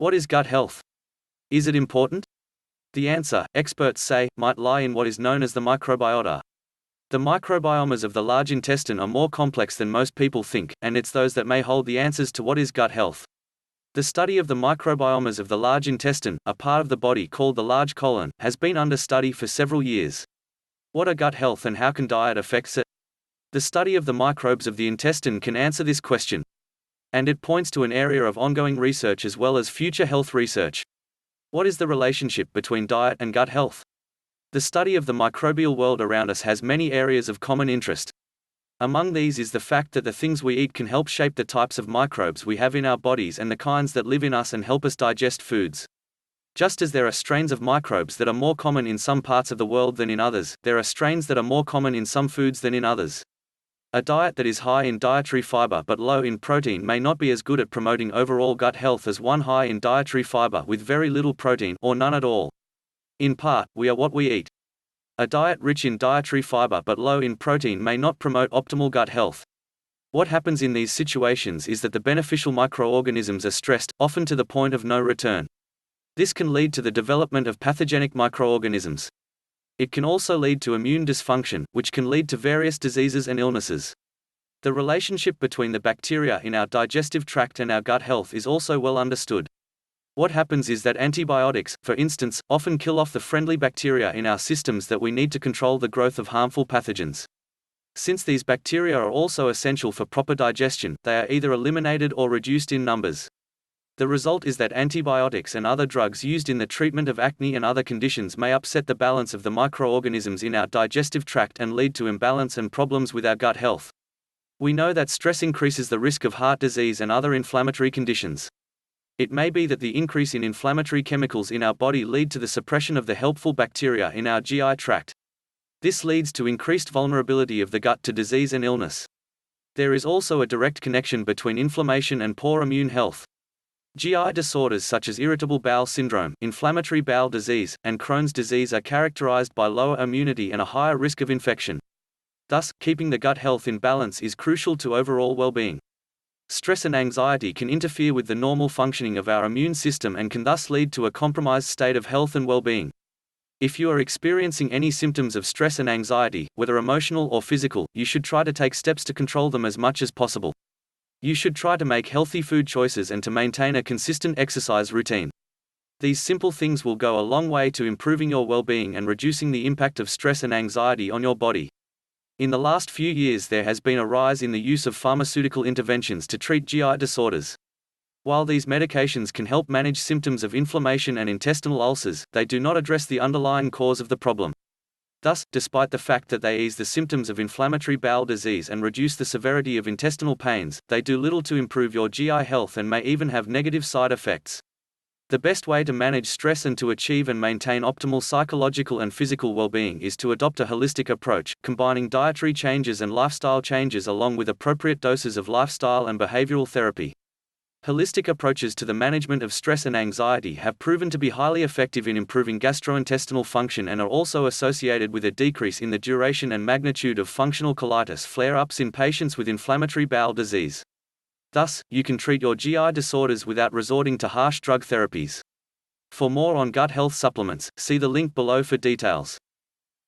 What is gut health? Is it important? The answer, experts say, might lie in what is known as the microbiota. The microbiomes of the large intestine are more complex than most people think, and it's those that may hold the answers to what is gut health. The study of the microbiomes of the large intestine, a part of the body called the large colon, has been under study for several years. What are gut health and how can diet affect it? The study of the microbes of the intestine can answer this question. And it points to an area of ongoing research as well as future health research. What is the relationship between diet and gut health? The study of the microbial world around us has many areas of common interest. Among these is the fact that the things we eat can help shape the types of microbes we have in our bodies and the kinds that live in us and help us digest foods. Just as there are strains of microbes that are more common in some parts of the world than in others, there are strains that are more common in some foods than in others. A diet that is high in dietary fiber but low in protein may not be as good at promoting overall gut health as one high in dietary fiber with very little protein or none at all. In part, we are what we eat. A diet rich in dietary fiber but low in protein may not promote optimal gut health. What happens in these situations is that the beneficial microorganisms are stressed, often to the point of no return. This can lead to the development of pathogenic microorganisms. It can also lead to immune dysfunction, which can lead to various diseases and illnesses. The relationship between the bacteria in our digestive tract and our gut health is also well understood. What happens is that antibiotics, for instance, often kill off the friendly bacteria in our systems that we need to control the growth of harmful pathogens. Since these bacteria are also essential for proper digestion, they are either eliminated or reduced in numbers. The result is that antibiotics and other drugs used in the treatment of acne and other conditions may upset the balance of the microorganisms in our digestive tract and lead to imbalance and problems with our gut health. We know that stress increases the risk of heart disease and other inflammatory conditions. It may be that the increase in inflammatory chemicals in our body lead to the suppression of the helpful bacteria in our GI tract. This leads to increased vulnerability of the gut to disease and illness. There is also a direct connection between inflammation and poor immune health. GI disorders such as irritable bowel syndrome, inflammatory bowel disease, and Crohn's disease are characterized by lower immunity and a higher risk of infection. Thus, keeping the gut health in balance is crucial to overall well-being. Stress and anxiety can interfere with the normal functioning of our immune system and can thus lead to a compromised state of health and well-being. If you are experiencing any symptoms of stress and anxiety, whether emotional or physical, you should try to take steps to control them as much as possible. You should try to make healthy food choices and to maintain a consistent exercise routine. These simple things will go a long way to improving your well-being and reducing the impact of stress and anxiety on your body. In the last few years, there has been a rise in the use of pharmaceutical interventions to treat GI disorders. While these medications can help manage symptoms of inflammation and intestinal ulcers, they do not address the underlying cause of the problem. Thus, despite the fact that they ease the symptoms of inflammatory bowel disease and reduce the severity of intestinal pains, they do little to improve your GI health and may even have negative side effects. The best way to manage stress and to achieve and maintain optimal psychological and physical well-being is to adopt a holistic approach, combining dietary changes and lifestyle changes along with appropriate doses of lifestyle and behavioral therapy. Holistic approaches to the management of stress and anxiety have proven to be highly effective in improving gastrointestinal function and are also associated with a decrease in the duration and magnitude of functional colitis flare-ups in patients with inflammatory bowel disease. Thus, you can treat your GI disorders without resorting to harsh drug therapies. For more on gut health supplements, see the link below for details.